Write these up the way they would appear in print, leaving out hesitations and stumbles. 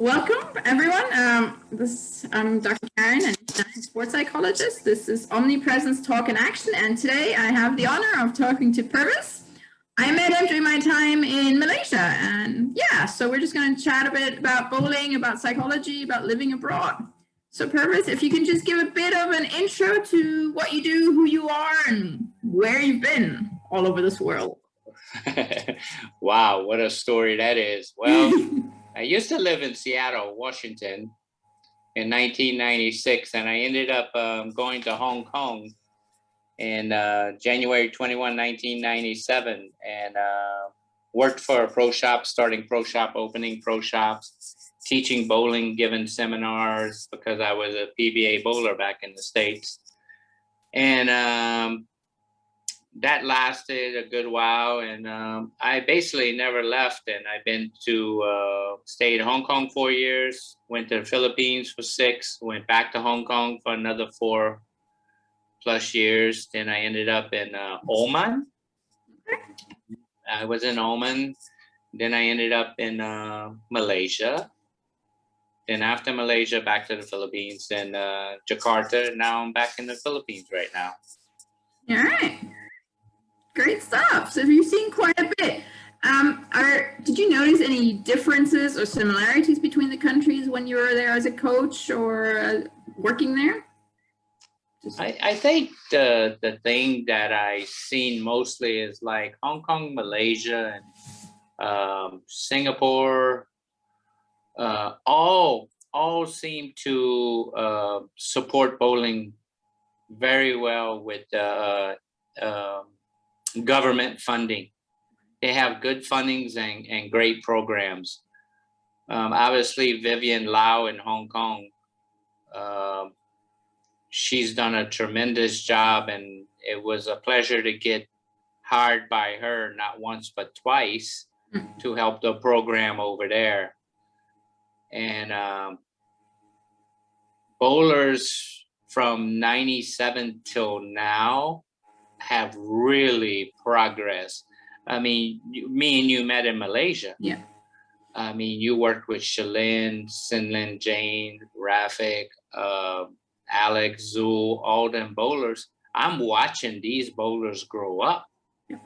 Welcome, everyone. I'm Dr. Karen, and I'm a sports psychologist. This is Omnipresence Talk in Action, and today I have the honor of talking to Purvis. I met him during my time in Malaysia, and so we're just going to chat a bit about bowling, about psychology, about living abroad. So Purvis, if you can just give a bit of an intro to what you do, who you are, and where you've been all over this world. Wow, what a story that is. Well, I used to live in Seattle, Washington in 1996, and I ended up going to Hong Kong in January 21, 1997, and worked for a pro shop, starting pro shop, opening pro shops, teaching bowling, giving seminars because I was a PBA bowler back in the States. And that lasted a good while, and I basically never left. And I've been to stayed in Hong Kong 4 years, went to the Philippines for 6, went back to Hong Kong for another 4+ years. Then I ended up in Oman. I was in Oman. Then I ended up in Malaysia. Then after Malaysia, back to the Philippines, and Jakarta. Now I'm back in the Philippines right now. All right. Great stuff. So you've seen quite a bit. Did you notice any differences or similarities between the countries when you were there as a coach or working there? I think the thing that I seen mostly is like Hong Kong, Malaysia, and Singapore. All seem to support bowling very well with government funding. They have good fundings and great programs. Obviously, Vivian Lau in Hong Kong, she's done a tremendous job, and it was a pleasure to get hired by her, not once but twice, to help the program over there. And bowlers from 97 till now have really progressed. I mean, me and you met in Malaysia. Yeah. I mean, you worked with Shalin, Sinlin, Jane, Rafik, Alex, Zul, all them bowlers. I'm watching these bowlers grow up. Yeah.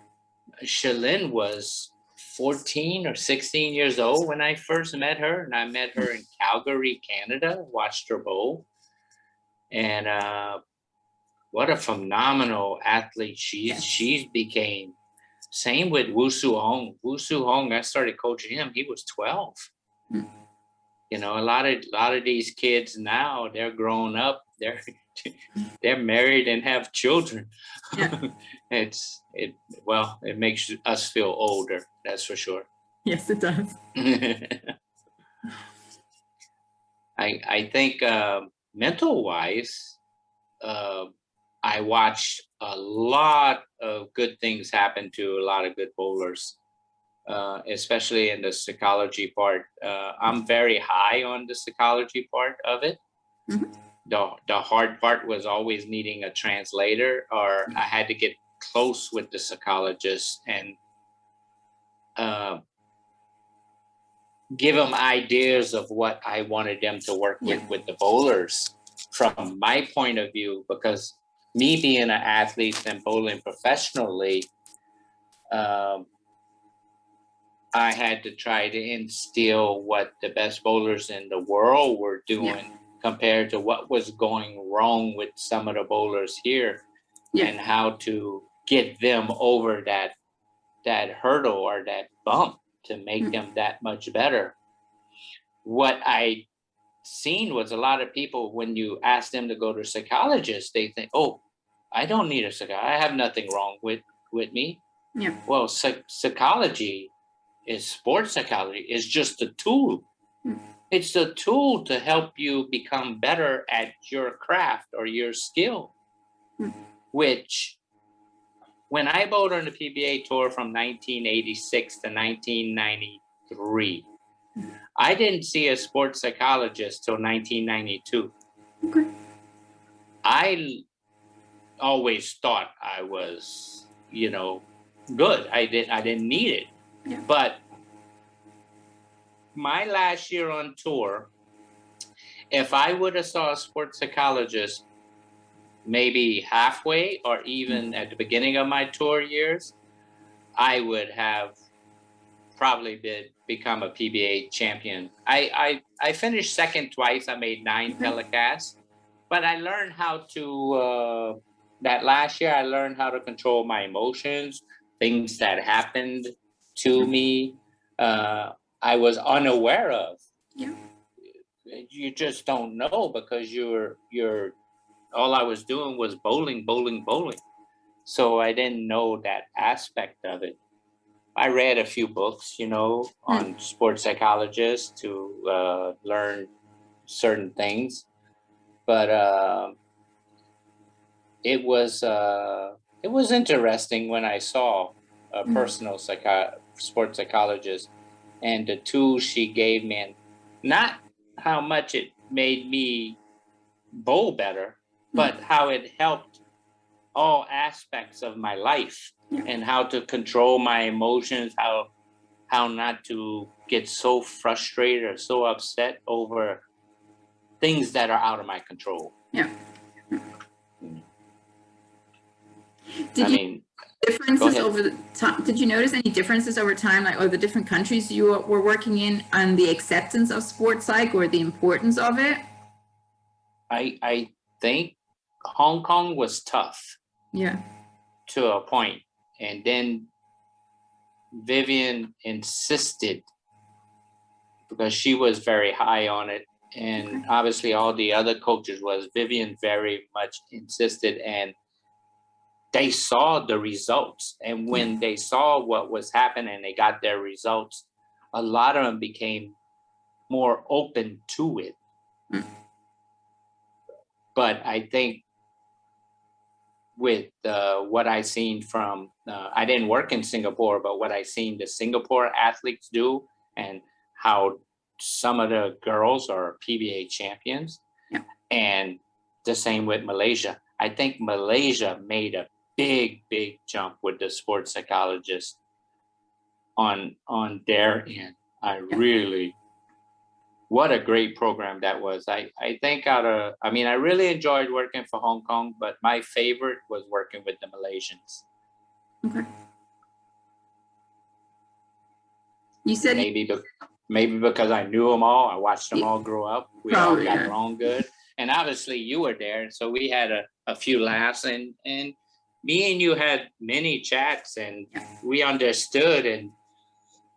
Shalin was 14 or 16 years old when I first met her, and I met her in Calgary, Canada, watched her bowl. And what a phenomenal athlete she's became. Same with Wu Su Hong. Wu Su Hong, I started coaching him. He was 12. You know, a lot of these kids now, they're grown up. They're married and have children. Yeah. It makes us feel older. That's for sure. Yes, it does. I think mental wise, I watched a lot of good things happen to a lot of good bowlers, especially in the psychology part. I'm very high on the psychology part of it. Mm-hmm. The hard part was always needing a translator, or I had to get close with the psychologist and give them ideas of what I wanted them to work with the bowlers from my point of view, because me being an athlete and bowling professionally, I had to try to instill what the best bowlers in the world were doing compared to what was going wrong with some of the bowlers here, and how to get them over that hurdle or that bump to make them that much better. What I seen was a lot of people, when you ask them to go to a psychologist, they think, oh, I don't need a psychologist. I have nothing wrong with me. Yeah. Well, psychology is sports psychology is just a tool. It's a tool to help you become better at your craft or your skill, which when I bowled on the PBA tour from 1986 to 1993, I didn't see a sports psychologist till 1992. Okay. I always thought I was, good. I didn't need it. Yeah. But my last year on tour, if I would have saw a sports psychologist maybe halfway or even at the beginning of my tour years, I would have probably become a PBA champion. I finished second twice. I made 9 telecasts, but I learned how to, that last year, I learned how to control my emotions, things that happened to me, I was unaware of. Yeah. You just don't know because you're all I was doing was bowling. So I didn't know that aspect of it. I read a few books, on sports psychologists to learn certain things, but it was interesting when I saw a personal sports psychologist and the tools she gave me, and not how much it made me bowl better, but how it helped all aspects of my life and how to control my emotions, how not to get so frustrated or so upset over things that are out of my control. Yeah. Differences over the time? Did you notice any differences over time, like or the different countries you were working in, on the acceptance of sports psych or the importance of it? I think Hong Kong was tough. Yeah. To a point, and then Vivian insisted because she was very high on it, and obviously all the other coaches was. Vivian very much insisted, and they saw the results, and when they saw what was happening, they got their results, a lot of them became more open to it. But I think with what I seen from, I didn't work in Singapore, but what I seen the Singapore athletes do, and how some of the girls are PBA champions, and the same with Malaysia. I think Malaysia made a big jump with the sports psychologist on their end. I really, what a great program that was. I think I really enjoyed working for Hong Kong, but my favorite was working with the Malaysians. Okay. You said maybe because I knew them all, I watched them all grow up. We all got along good, and obviously you were there, so we had a few laughs, and me and you had many chats, and we understood. And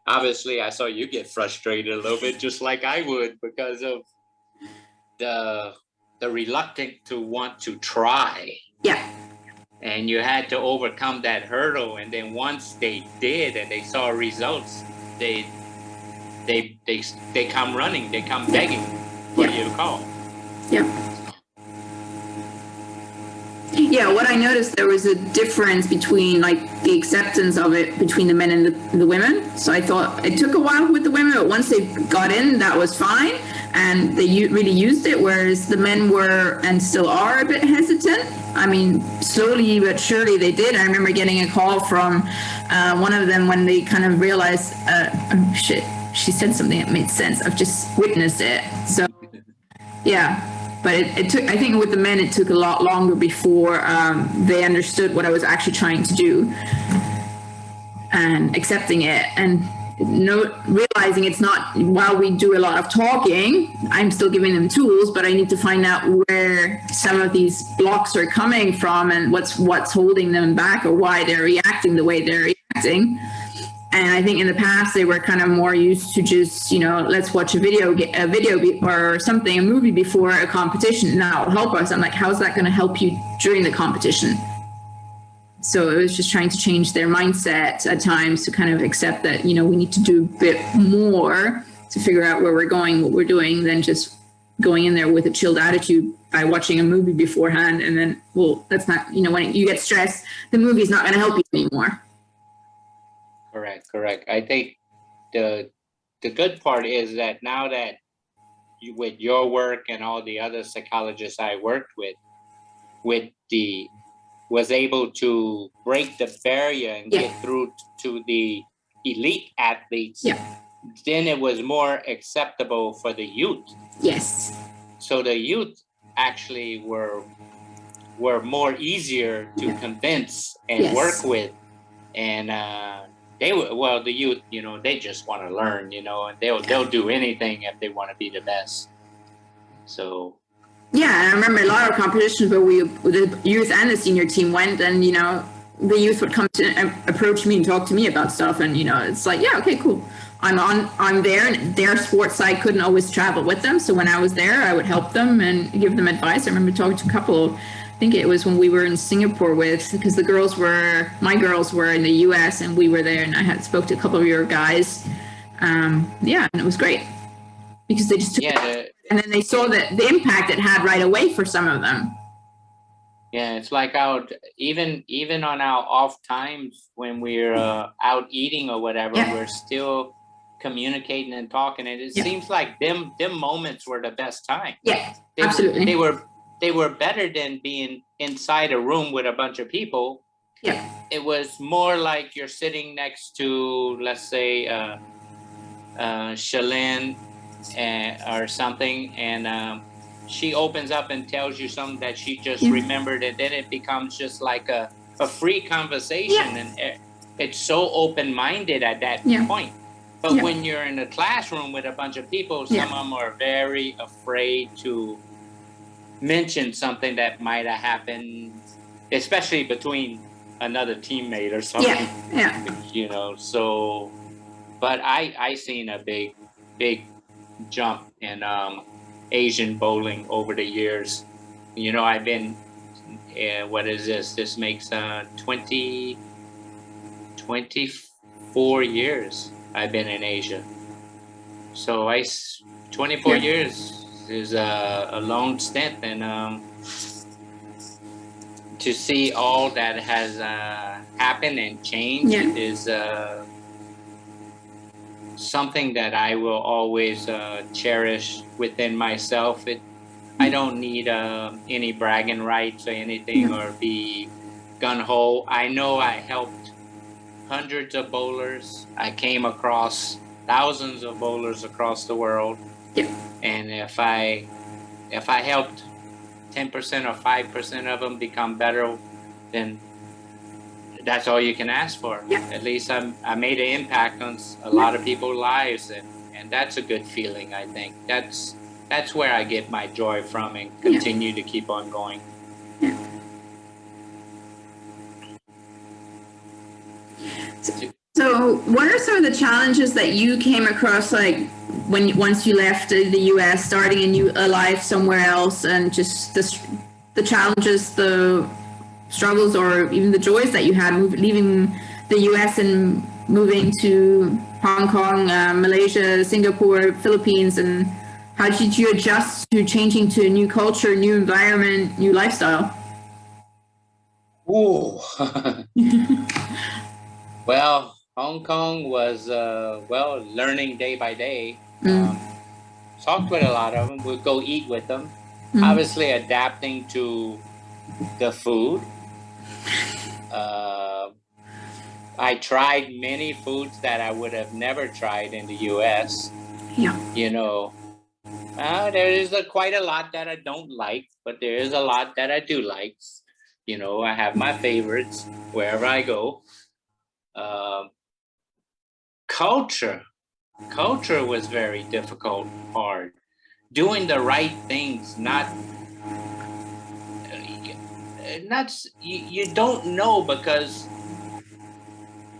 obviously, I saw you get frustrated a little bit, just like I would, because of the reluctant to want to try. Yeah. And you had to overcome that hurdle. And then once they did, and they saw results, they come running, they come begging for you to call. Yeah. Yeah, what I noticed, there was a difference between like the acceptance of it between the men and the women. So I thought it took a while with the women, but once they got in, that was fine. And they really used it, whereas the men were and still are a bit hesitant. I mean, slowly but surely they did. I remember getting a call from one of them when they kind of realized, oh shit, she said something that made sense. I've just witnessed it. So, yeah. But it took, I think with the men, it took a lot longer before they understood what I was actually trying to do and accepting it, and realizing it's not, while we do a lot of talking, I'm still giving them tools, but I need to find out where some of these blocks are coming from and what's holding them back, or why they're reacting the way they're reacting. And I think in the past they were kind of more used to just, let's watch a video or something, a movie before a competition. Now help us. I'm like, how's that going to help you during the competition? So it was just trying to change their mindset at times to kind of accept that, we need to do a bit more to figure out where we're going, what we're doing, than just going in there with a chilled attitude by watching a movie beforehand. And then, well, that's not, when you get stressed, the movie's not going to help you anymore. Correct. I think the good part is that now that with your work and all the other psychologists I worked with was able to break the barrier and get through to the elite athletes then it was more acceptable for the youth. Yes. So the youth actually were more easier to convince and Yes. work with, and they were, well, the youth, you know, they just want to learn, you know, and they'll do anything if they want to be the best. So yeah, and I remember a lot of competitions where the youth and the senior team went, and you know, the youth would come to approach me and talk to me about stuff, and you know, it's like, yeah, okay, cool. I'm there, and their sports side couldn't always travel with them, so when I was there, I would help them and give them advice. I remember talking to a couple. I think it was when we were in Singapore because my girls were in the U.S. and we were there, and I had spoke to a couple of your guys. Yeah, and it was great because they just took and then they saw the impact it had right away for some of them. Yeah, it's like even on our off times when we're out eating or whatever, we're still communicating and talking, and it seems like them moments were the best time. Yeah, absolutely. They were better than being inside a room with a bunch of people. Yeah. It was more like you're sitting next to, let's say, Shalyn or something, and she opens up and tells you something that she just remembered, and then it becomes just like a free conversation, and it's so open-minded at that point. But when you're in a classroom with a bunch of people, some of them are very afraid to mention something that might have happened, especially between another teammate or something. You know, so, but I seen a big jump in Asian bowling over the years. You know, I've been, what is this? This makes 24 years I've been in Asia. So 24 years is a long stint, and to see all that has happened and changed is something that I will always cherish within myself. I don't need any bragging rights or anything or be gung-ho. I know I helped hundreds of bowlers. I came across thousands of bowlers across the world. And if I helped 10% or 5% of them become better, then that's all you can ask for. At least I made an impact on a lot of people's lives, and that's a good feeling. I think that's where I get my joy from and continue to keep on going. So what are some of the challenges that you came across, like once you left the U.S., starting a life somewhere else, and just the challenges, the struggles, or even the joys that you had leaving the U.S. and moving to Hong Kong, Malaysia, Singapore, Philippines, and how did you adjust to changing to a new culture, new environment, new lifestyle? Ooh. Well, Hong Kong was, learning day by day. Talked with a lot of them. We'd go eat with them. Obviously adapting to the food. I tried many foods that I would have never tried in the U.S. You know, there is quite a lot that I don't like, but there is a lot that I do like. You know, I have my favorites wherever I go. Culture was very difficult, hard. Doing the right things, you don't know, because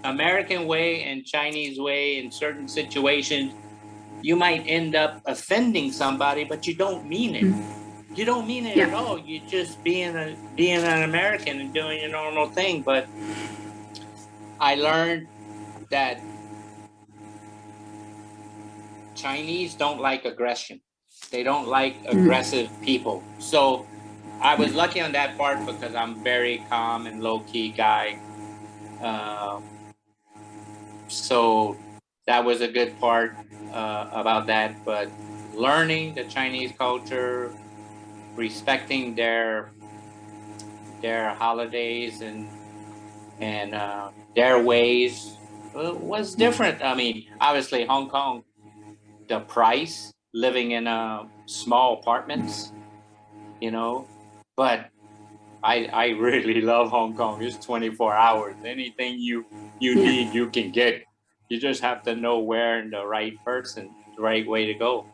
American way and Chinese way in certain situations, you might end up offending somebody, but you don't mean it. You don't mean it at all. You're just being an American and doing your normal thing. But I learned that Chinese don't like aggression. They don't like aggressive people. So I was lucky on that part because I'm very calm and low-key guy. So that was a good part about that. But learning the Chinese culture, respecting their holidays and their ways was different. I mean, obviously Hong Kong, the price, living in small apartments, you know, but I really love Hong Kong. It's 24 hours. Anything you need, you can get. You just have to know where and the right person, the right way to go.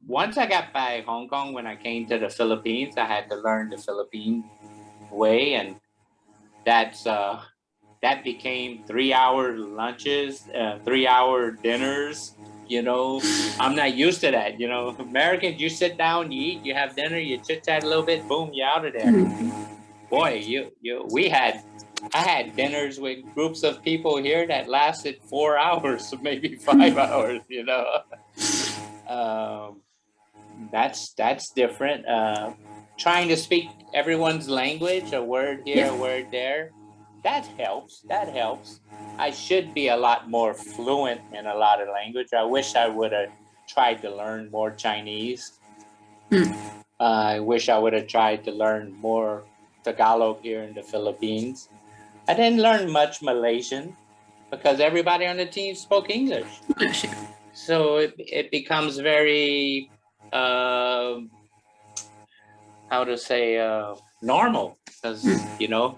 Once I got back Hong Kong, when I came to the Philippines, I had to learn the Philippine way, and that's that became 3-hour lunches, 3-hour dinners. You know, I'm not used to that. You know, Americans, you sit down, you eat, you have dinner, you chit chat a little bit, boom, you're out of there. Boy, I had dinners with groups of people here that lasted 4 hours, maybe 5 hours. You know, that's different. Trying to speak everyone's language, a word here, a word there. That helps. I should be a lot more fluent in a lot of language. I wish I would have tried to learn more Chinese. I wish I would have tried to learn more Tagalog here in the Philippines. I didn't learn much Malaysian because everybody on the team spoke English. So it becomes very, how to say, normal, because, you know,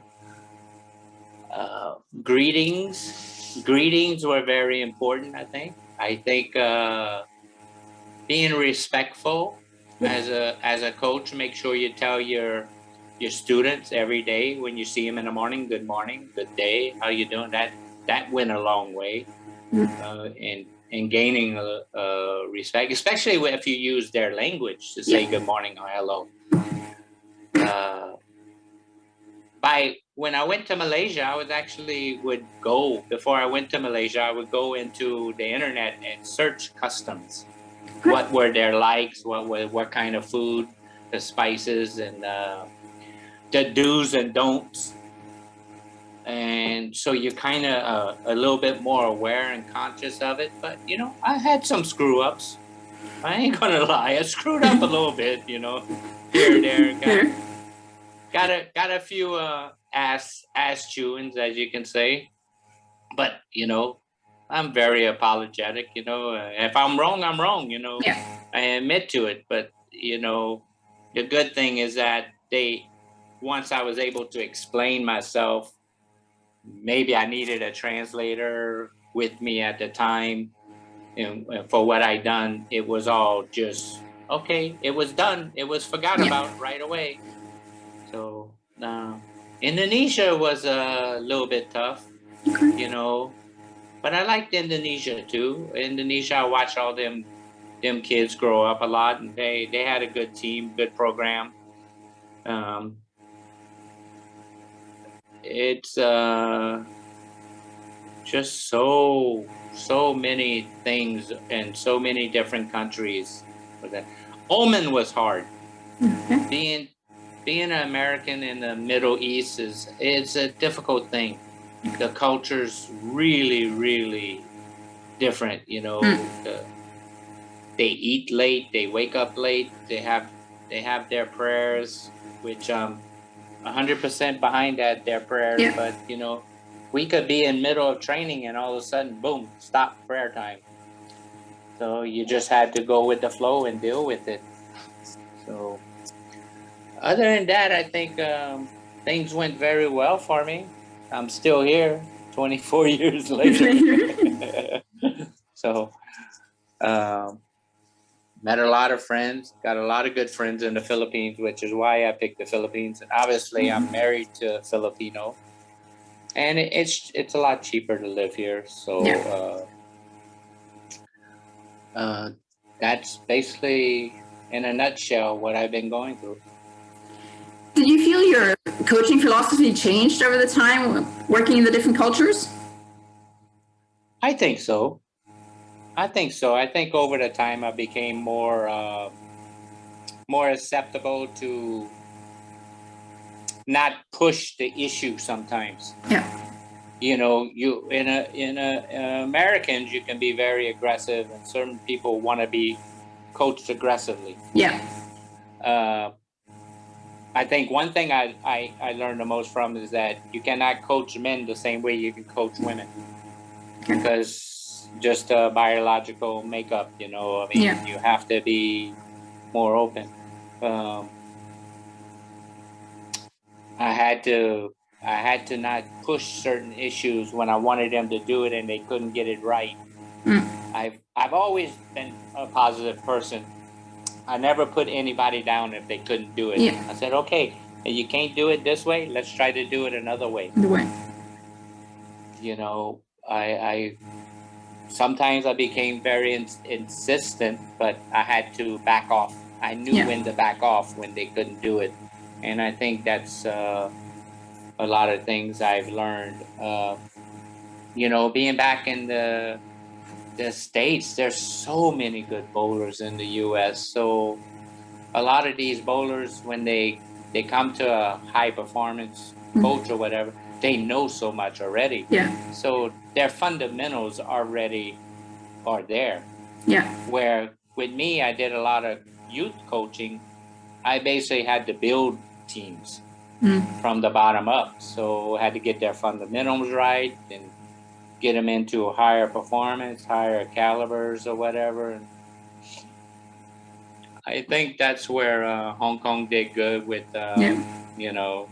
greetings were very important. I think being respectful as a coach, make sure you tell your students every day when you see them in the morning, good morning, good day, how you doing. That went a long way in gaining respect, especially if you use their language to say good morning or hello. When I went to Malaysia, I before I went to Malaysia, I would go into the internet and search customs. What were their likes? What kind of food, the spices, and the do's and don'ts. And so you're kind of a little bit more aware and conscious of it. But, you know, I had some screw ups. I ain't gonna lie. I screwed up a little bit, you know, here and there. Got a few ass chewings, as you can say. But, you know, I'm very apologetic, you know. If I'm wrong, I'm wrong, you know. I admit to it. But, you know, the good thing is that once I was able to explain myself, maybe I needed a translator with me at the time. And for what I done, it was all just, okay, it was done. It was forgot about right away. So Indonesia was a little bit tough, you know, but I liked Indonesia too. Indonesia, I watched all them kids grow up a lot, and they had a good team, good program. It's just so many things and so many different countries. Oman was hard. Being an American in the Middle East it's a difficult thing. The culture's really, really different, you know. They eat late, they wake up late, they have their prayers, which 100% behind their prayers. But, you know, we could be in middle of training and all of a sudden, boom, stop prayer time. So you just had to go with the flow and deal with it. So other than that, I think things went very well for me. I'm still here 24 years later. So met a lot of friends, got a lot of good friends in the Philippines, which is why I picked the Philippines. And obviously I'm married to a Filipino, and it's a lot cheaper to live here. So that's basically in a nutshell what I've been going through. Did you feel your coaching philosophy changed over the time working in the different cultures? I think so. I think over the time I became more acceptable to not push the issue sometimes. You know, you in a Americans, you can be very aggressive, and certain people want to be coached aggressively. I think one thing I learned the most from is that you cannot coach men the same way you can coach women. Okay. Because just biological makeup, you know, I mean, Yeah. you have to be more open. I had to not push certain issues when I wanted them to do it and they couldn't get it right. I've always been a positive person. I never put anybody down if they couldn't do it. Yeah. I said, okay, you can't do it this way. Let's try to do it another way. The way. You know, I sometimes I became very insistent, but I had to back off. I knew when to back off when they couldn't do it, and I think that's a lot of things I've learned. You know, being back in the States, there's so many good bowlers in the U.S. So a lot of these bowlers, when they come to a high performance coach or whatever, they know so much already. Yeah. So their fundamentals already are there. Yeah. Where with me, I did a lot of youth coaching. I basically had to build teams from the bottom up. So I had to get their fundamentals right and get them into a higher performance, higher calibers or whatever. And I think that's where Hong Kong did good with, you know,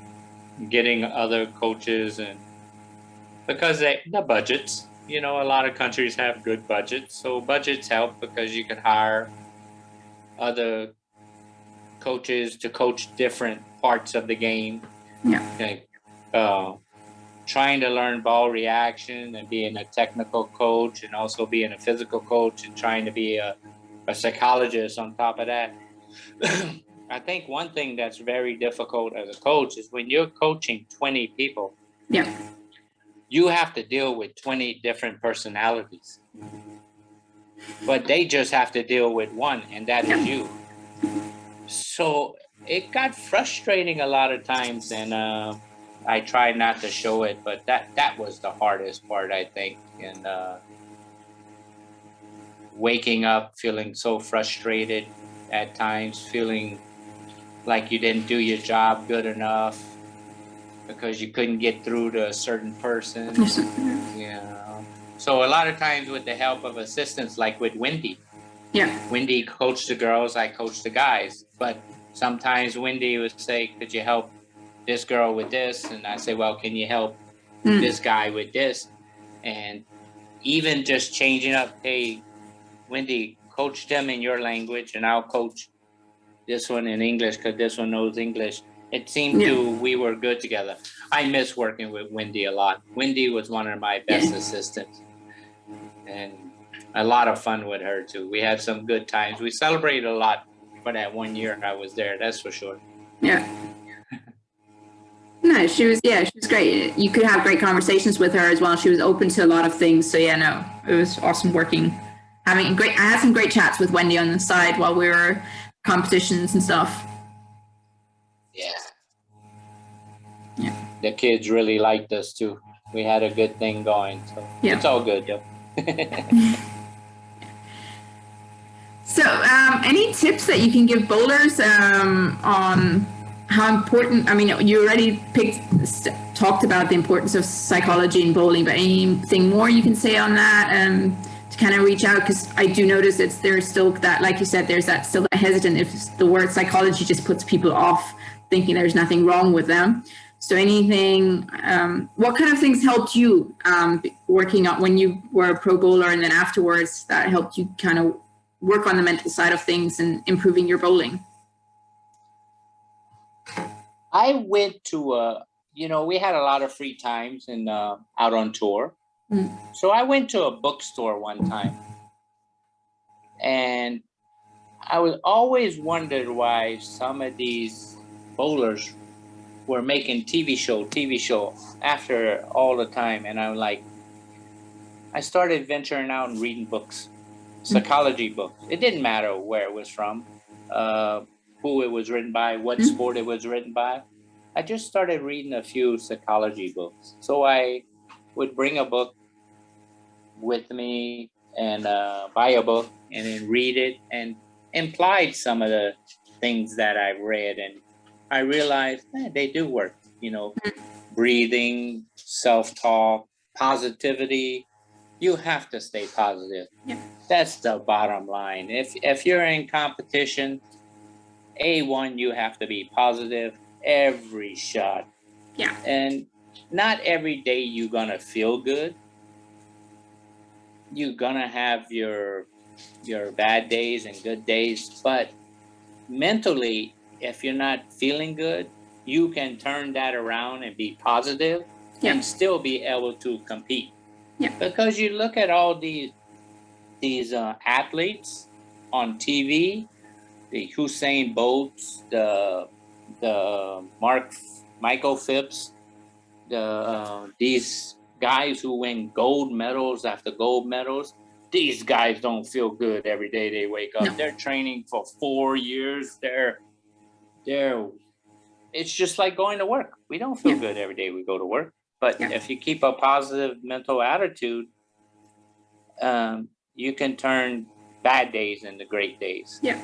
getting other coaches, and because the budgets, you know, a lot of countries have good budgets. So budgets help because you can hire other coaches to coach different parts of the game. Yeah. Okay. Trying to learn ball reaction and being a technical coach and also being a physical coach and trying to be a psychologist on top of that. I think one thing that's very difficult as a coach is when you're coaching 20 people, you have to deal with 20 different personalities. But they just have to deal with one, and that is you. So it got frustrating a lot of times, and I tried not to show it, but that was the hardest part, I think. And waking up feeling so frustrated at times, feeling like you didn't do your job good enough because you couldn't get through to a certain person. Yeah. So a lot of times with the help of assistants, like with Wendy. Yeah. Wendy coached the girls, I coached the guys. But sometimes Wendy would say, could you help this girl with this? And I say, well, can you help this guy with this? And even just changing up, hey, Wendy, coach them in your language and I'll coach this one in English because this one knows English. It seemed we were good together. I miss working with Wendy a lot. Wendy was one of my best assistants. And a lot of fun with her too. We had some good times. We celebrated a lot for that 1 year I was there, that's for sure. Yeah. No, she was great. You could have great conversations with her as well. She was open to a lot of things. So yeah, no, it was awesome working. I had some great chats with Wendy on the side while we were competitions and stuff. Yeah. Yeah. The kids really liked us too. We had a good thing going. So it's all good though. So any tips that you can give bowlers on how important, I mean, you already talked about the importance of psychology in bowling, but anything more you can say on that to kind of reach out? Because I do notice there's still that, like you said, there's still that hesitant if the word psychology just puts people off thinking there's nothing wrong with them. So anything, what kind of things helped you working on when you were a pro bowler and then afterwards that helped you kind of work on the mental side of things and improving your bowling? I went to we had a lot of free times and out on tour. So I went to a bookstore one time and I was always wondered why some of these bowlers were making TV show after all the time. And I'm like, I started venturing out and reading books, psychology books. It didn't matter where it was from, who it was written by, what sport it was written by. I just started reading a few psychology books. So I would bring a book with me and buy a book and then read it and implied some of the things that I read. And I realized they do work, you know, breathing, self-talk, positivity. You have to stay positive. Yeah. That's the bottom line. If you're in competition, A1, you have to be positive every shot. Yeah. And not every day you're gonna feel good. You're gonna have your bad days and good days, but mentally, if you're not feeling good, you can turn that around and be positive Yeah. and still be able to compete. Yeah. Because you look at all these athletes on TV, the Usain Bolts, the Michael Phipps, these guys who win gold medals after gold medals. These guys don't feel good every day they wake up. No. They're training for 4 years. They're it's just like going to work. We don't feel Yeah. good every day we go to work. But Yeah. if you keep a positive mental attitude, you can turn bad days into great days. Yeah.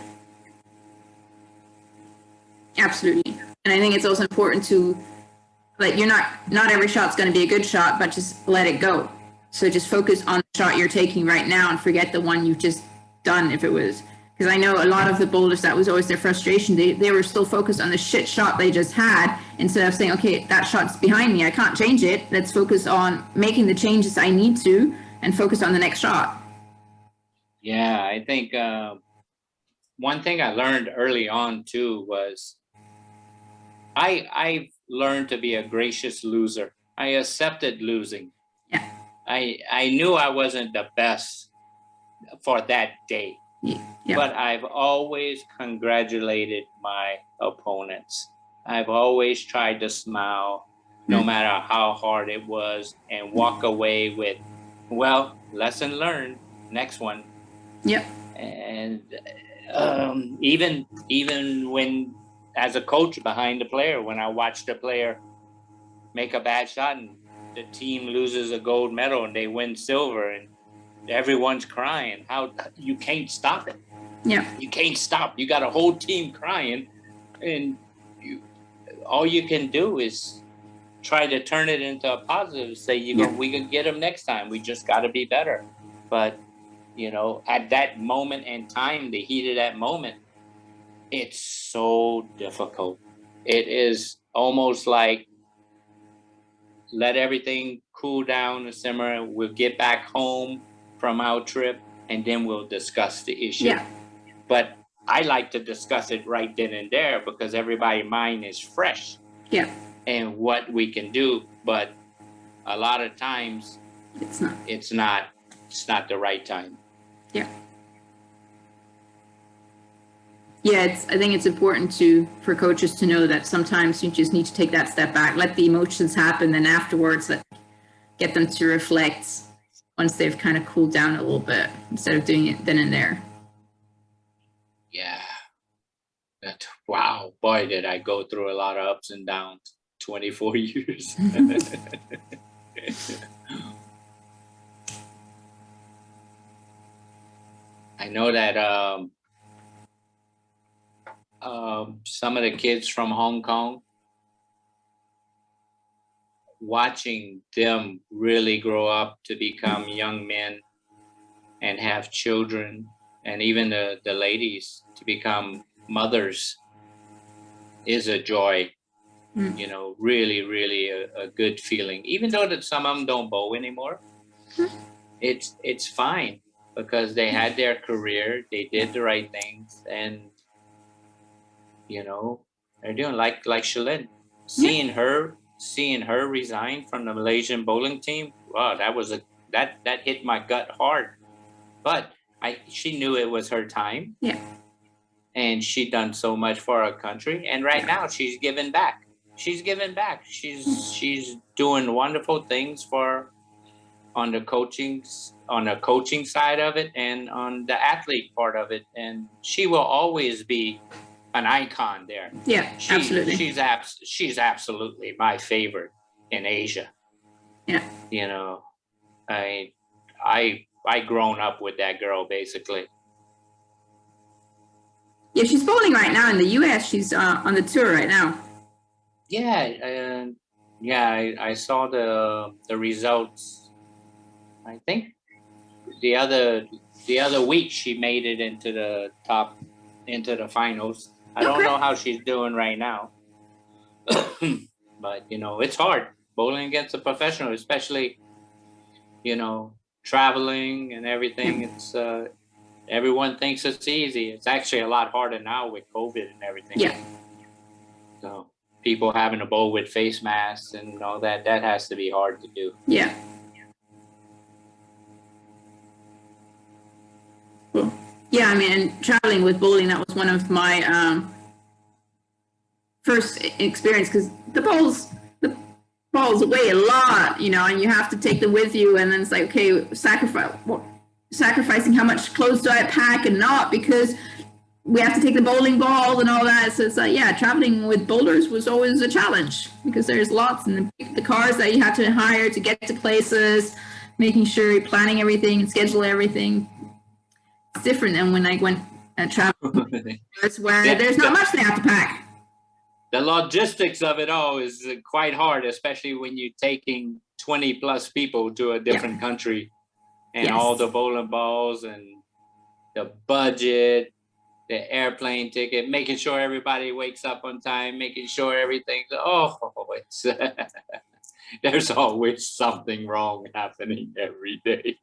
Absolutely. And I think it's also important to, like, you're not every shot's going to be a good shot, but just let it go. So just focus on the shot you're taking right now and forget the one you've just done. If it was, because I know a lot of the boulders, that was always their frustration. They were still focused on the shit shot they just had, instead of saying, okay, that shot's behind me, I can't change it. Let's focus on making the changes I need to and focus on the next shot. Yeah, I think one thing I learned early on too was I've learned to be a gracious loser. I accepted losing. Yeah. I knew I wasn't the best for that day, Yeah. but I've always congratulated my opponents. I've always tried to smile, no matter how hard it was, and walk away with, well, lesson learned, next one. Yep. And even when, as a coach behind the player, when I watch the player make a bad shot and the team loses a gold medal and they win silver and everyone's crying, how you can't stop it. Yeah. You can't stop. You got a whole team crying, and all you can do is try to turn it into a positive. Say, we can get them next time. We just got to be better. But at that moment in time, the heat of that moment, it's so difficult. It is almost like, let everything cool down and simmer. We'll get back home from our trip, and then we'll discuss the issue. Yeah. But I like to discuss it right then and there because everybody's mind is fresh. Yeah. And what we can do. But a lot of times it's not the right time. Yeah. Yeah, I think it's important for coaches to know that sometimes you just need to take that step back, let the emotions happen, then afterwards get them to reflect once they've kind of cooled down a little bit, instead of doing it then and there. Yeah. Wow, boy, did I go through a lot of ups and downs. 24 years. I know that some of the kids from Hong Kong, watching them really grow up to become young men and have children, and even the ladies to become mothers, is a joy. Really, really a good feeling. Even though that some of them don't bow anymore, it's fine because they had their career, they did the right things, and they're doing like Shalyn. Seeing her resign from the Malaysian bowling team, wow, that hit my gut hard. But she knew it was her time. Yeah. And she done so much for our country, and right now she's giving back. She's she's doing wonderful things on the coaching side of it and on the athlete part of it, and she will always be an icon there. Yeah, absolutely. She's absolutely my favorite in Asia. Yeah. I grown up with that girl basically. Yeah, she's bowling right now in the U.S. She's on the tour right now. Yeah, and yeah, I saw the results. I think the other week she made it into the finals. I don't know how she's doing right now, but it's hard bowling against a professional, especially traveling and everything. It's everyone thinks it's easy. It's actually a lot harder now with COVID and everything. Yeah. So people having to bowl with face masks and all that has to be hard to do. Yeah. Cool. Yeah, I mean, and traveling with bowling, that was one of my first experience, because the balls weigh a lot, and you have to take them with you, and then it's like, okay, sacrificing how much clothes do I pack and not, because we have to take the bowling ball and all that. So it's like, yeah, traveling with bowlers was always a challenge, because there's lots, and the cars that you have to hire to get to places, making sure you're planning everything and scheduling everything. It's different than when I went and traveled where there's not much they have to pack. The logistics of it all is quite hard, especially when you're taking 20 plus people to a different country, and all the bowling balls and the budget, the airplane ticket, making sure everybody wakes up on time, making sure everything's, it's there's always something wrong happening every day.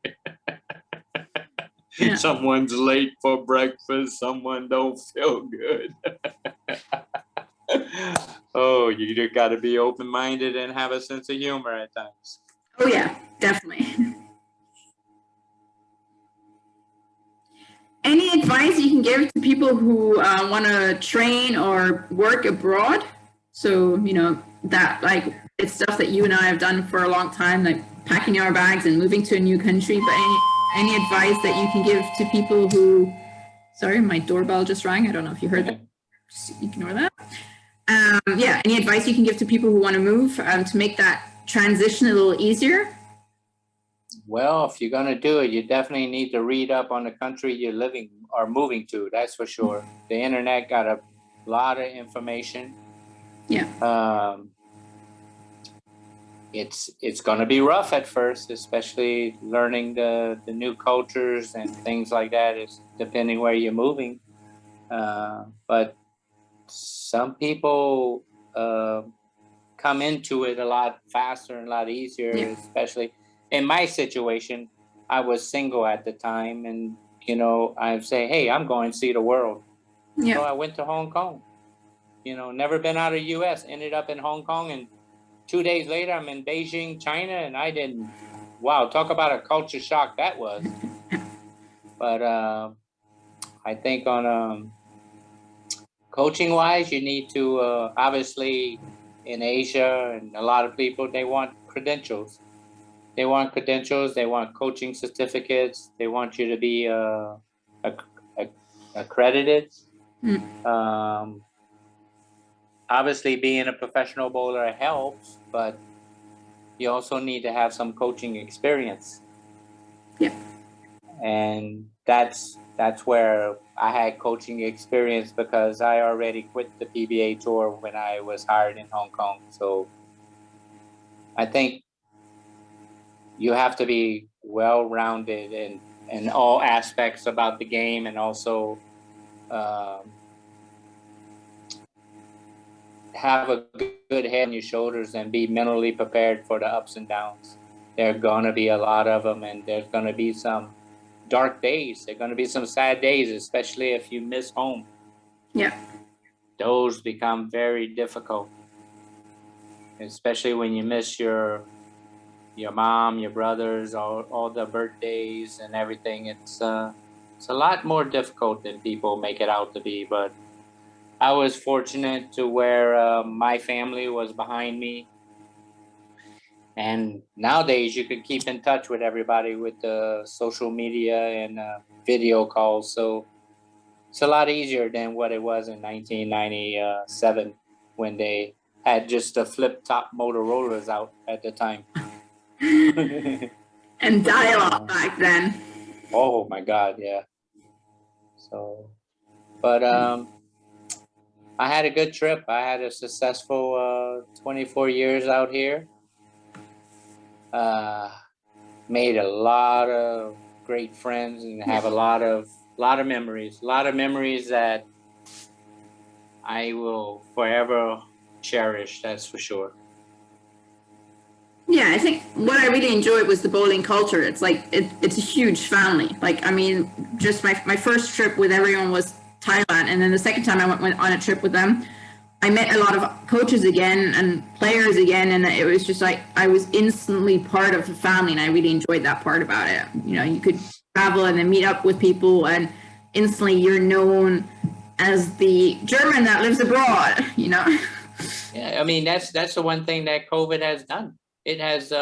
Yeah. Someone's late for breakfast, someone don't feel good. Oh, you just got to be open-minded and have a sense of humor at times. Oh yeah, definitely. Any advice you can give to people who want to train or work abroad? So, that, like, it's stuff that you and I have done for a long time, like packing our bags and moving to a new country. But any advice that you can give to people who, sorry, my doorbell just rang. I don't know if you heard that. Just ignore that. Yeah, any advice you can give to people who want to move to make that transition a little easier? Well, if you're going to do it, you definitely need to read up on the country you're living or moving to. That's for sure. The internet got a lot of information. Yeah. It's going to be rough at first, especially learning the new cultures and things like that, is depending where you're moving. But some people come into it a lot faster and a lot easier, especially in my situation. I was single at the time, and I'd say, hey, I'm going to see the world. So I went to Hong Kong. Never been out of the US, ended up in Hong Kong, and 2 days later I'm in Beijing, China, and wow, talk about a culture shock that was. But I think on coaching wise, you need to obviously, in Asia, and a lot of people, they want credentials. They want coaching certificates. They want you to be accredited. Obviously, being a professional bowler helps, but you also need to have some coaching experience. Yeah. And that's where I had coaching experience, because I already quit the PBA tour when I was hired in Hong Kong. So I think you have to be well-rounded in all aspects about the game, and also have a good head on your shoulders and be mentally prepared for the ups and downs. There are going to be a lot of them, and there's going to be some dark days. There are going to be some sad days, especially if you miss home. Yeah. Those become very difficult, especially when you miss your mom, your brothers, all the birthdays and everything. It's a lot more difficult than people make it out to be. But I was fortunate to where my family was behind me. And nowadays you can keep in touch with everybody with social media and video calls. So it's a lot easier than what it was in 1997 when they had just the flip-top Motorola's out at the time. And dial-up back then. Oh my God, yeah. So But I had a good trip. I had a successful 24 years out here. Made a lot of great friends and have a lot of memories. A lot of memories that I will forever cherish. That's for sure. Yeah, I think what I really enjoyed was the bowling culture. It's like it's a huge family. Like, I mean, just my first trip with everyone was Thailand, and then the second time I went on a trip with them, I met a lot of coaches again and players again, and it was just like I was instantly part of the family, and I really enjoyed that part about it. You know, you could travel and then meet up with people, and instantly you're known as the German that lives abroad. You know. Yeah, I mean that's the one thing that COVID has done. It has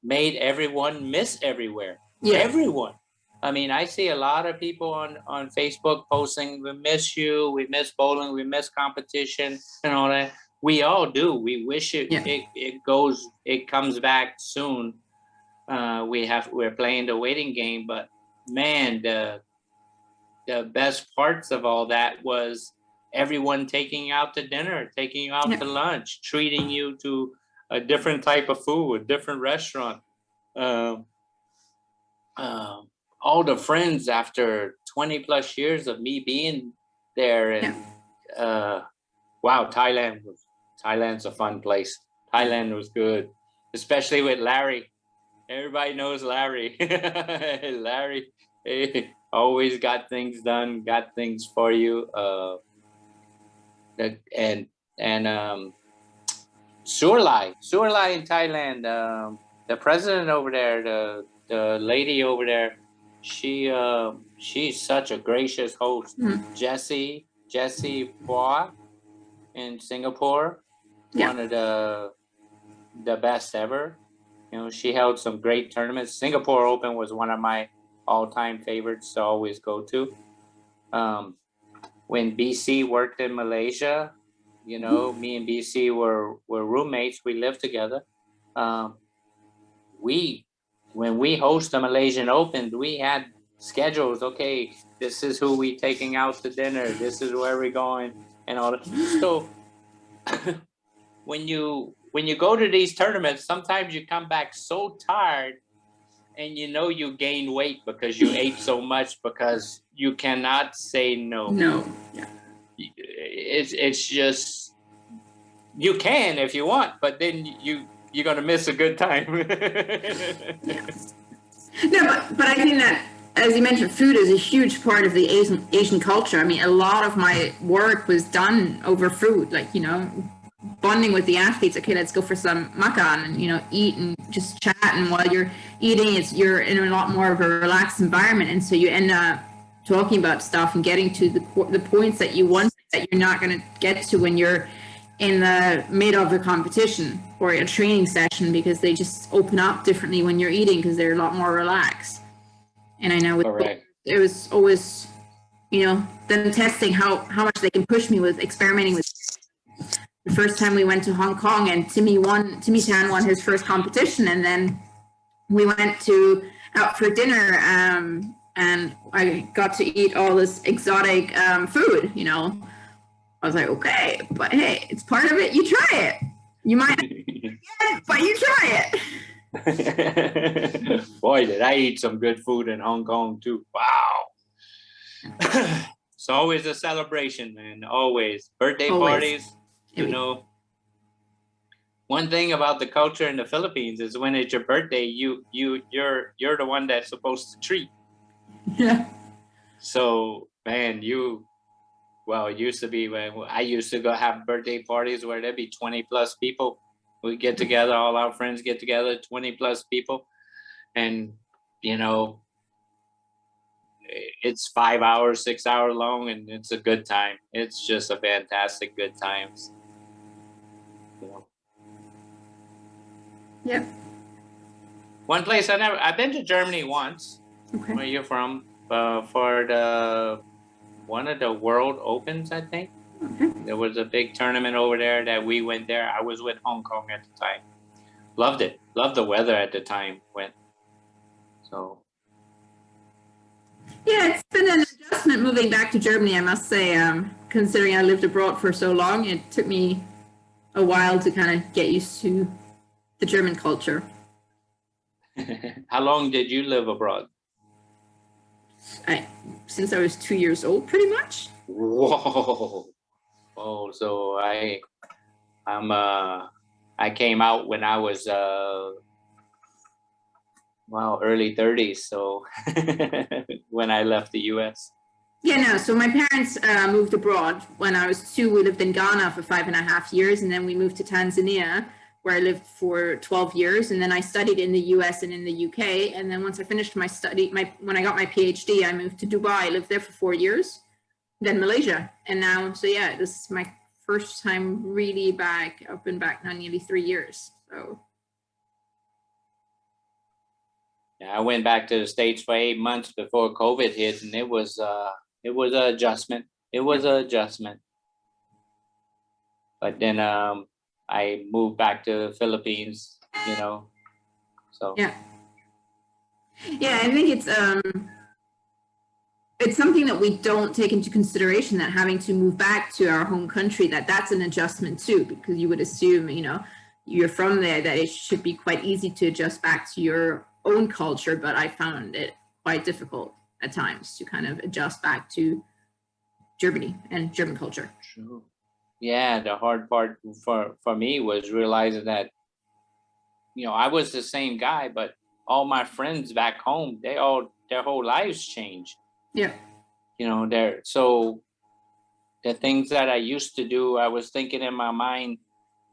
made everyone miss everywhere. Yeah. Everyone. I mean, I see a lot of people on Facebook posting, "We miss you, we miss bowling, we miss competition," and all that. We all do. We wish it comes back soon. We're playing the waiting game, but man, the best parts of all that was everyone taking you out to dinner, taking you out to lunch, treating you to a different type of food, a different restaurant. Um, all the friends after 20 plus years of me being there, and wow, Thailand's a fun place. Thailand was good, especially with Larry. Everybody knows Larry. Larry always got things done, got things for you. And Surlai in Thailand. The president over there, the lady over there, she's such a gracious host. Jessie Phua in Singapore, one of the best ever. You know, she held some great tournaments. Singapore Open was one of my all-time favorites to always go to. When BC worked in Malaysia, you know, me and BC were roommates. We lived together. When we host the Malaysian Open, we had schedules. Okay, this is who we taking out to dinner. This is where we're going, and all that. So when you go to these tournaments, sometimes you come back so tired, and you know you gain weight because you ate so much, because you cannot say no. No. Yeah. It's just, you can if you want, but then you're gonna miss a good time. No, but I think that, as you mentioned, food is a huge part of the Asian culture. I mean, a lot of my work was done over food, like, you know, bonding with the athletes. Okay, let's go for some makan and, you know, eat and just chat. And while you're eating, you're in a lot more of a relaxed environment, and so you end up talking about stuff and getting to the points that you want, that you're not going to get to when you're in the middle of a competition or a training session, because they just open up differently when you're eating because they're a lot more relaxed. And I know it was always, you know, them testing how much they can push me with experimenting with. The first time we went to Hong Kong, and Timmy Tan won his first competition, and then we went out for dinner, and I got to eat all this exotic food, you know. I was like, okay, but hey, it's part of it. You try it. You might not get it, but you try it. Boy, did I eat some good food in Hong Kong too. Wow. It's always a celebration, man. Always. Birthday parties, you know. One thing about the culture in the Philippines is when it's your birthday, you're the one that's supposed to treat. Yeah. So, man, it used to be when I used to go have birthday parties where there'd be 20 plus people. We get together, all our friends get together, 20 plus people. And, you know, it's 5 hours, 6 hours long, and it's a good time. It's just a fantastic good times. You know. Yep. One place I've been to Germany once. Okay. Where you're from, for one of the World Opens, I think. Okay. There was a big tournament over there that we went there. I was with Hong Kong at the time. Loved it. Loved the weather at the time. So. Yeah, it's been an adjustment adjustment moving back to Germany, I must say, considering I lived abroad for so long, it took me a while to kind of get used to the German culture. How long did you live abroad? Since I was 2 years old, pretty much. Whoa. Oh, so I came out when I was early 30s, so when I left the US. Yeah, no, so my parents moved abroad when I was 2. We lived in Ghana for 5.5 years, and then we moved to Tanzania, where I lived for 12 years, and then I studied in the US and in the UK, and then once I finished my study, when I got my PhD, I moved to Dubai. I lived there for 4 years, then Malaysia, and now, so yeah, this is my first time really back. I've been back now nearly 3 years, so. Yeah, I went back to the States for 8 months before COVID hit, and it was an adjustment. It was an adjustment. But then I moved back to the Philippines, so. Yeah. Yeah, I think it's something that we don't take into consideration, that having to move back to our home country, that's an adjustment too, because you would assume, you're from there, that it should be quite easy to adjust back to your own culture, but I found it quite difficult at times to kind of adjust back to Germany and German culture. True. Yeah, the hard part for me was realizing that, I was the same guy, but all my friends back home, their whole lives changed. Yeah. So the things that I used to do, I was thinking in my mind,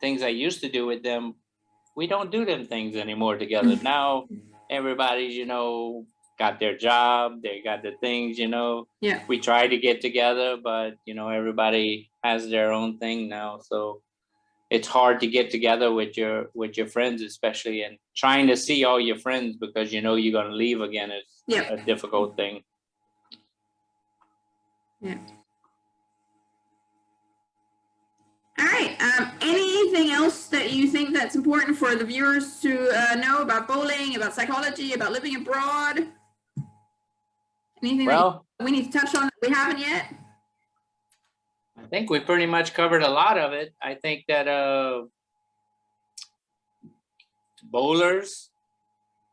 things I used to do with them, we don't do them things anymore together. Now everybody's, got their job, they got the things, Yeah. We try to get together, but everybody has their own thing now. So it's hard to get together with your friends, especially, and trying to see all your friends because you're going to leave again is a difficult thing. Yeah. All right. Anything else that you think that's important for the viewers to know about bowling, about psychology, about living abroad? Anything that we need to touch on that we haven't yet? I think we pretty much covered a lot of it. I think that bowlers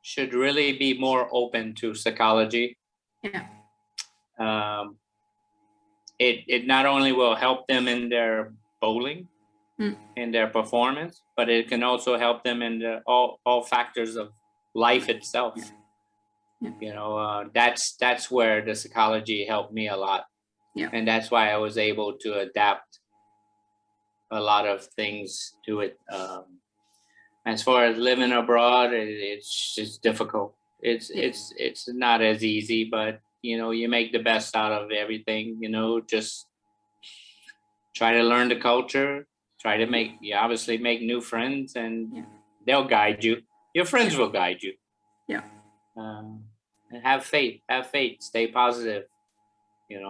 should really be more open to psychology. Yeah. It not only will help them in their bowling, in their performance, but it can also help them in all factors of life itself. Yeah. That's where the psychology helped me a lot. Yeah. And that's why I was able to adapt a lot of things to it. As far as living abroad, it's difficult. It's not as easy, but you make the best out of everything. Just try to learn the culture. Try to obviously make new friends, and they'll guide you. Your friends will guide you. Yeah. And have faith. Have faith. Stay positive. Yep.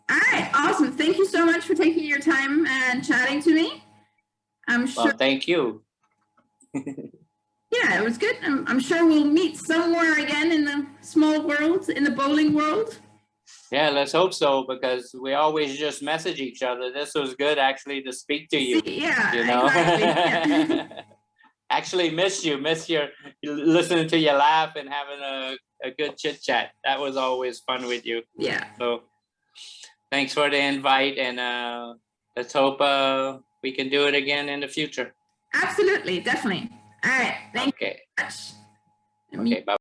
All right. Awesome. Thank you so much for taking your time and chatting to me. I'm sure. Well, thank you. Yeah, it was good. I'm sure we'll meet somewhere again in the small world, in the bowling world. Yeah, let's hope so, because we always just message each other. This was good, actually, to speak to you. Yeah, exactly. Yeah. Actually, miss your listening to you laugh and having a good chit chat. That was always fun with you. Yeah. So thanks for the invite, and let's hope we can do it again in the future. Absolutely, definitely. All right. Thank you very much. Okay, bye.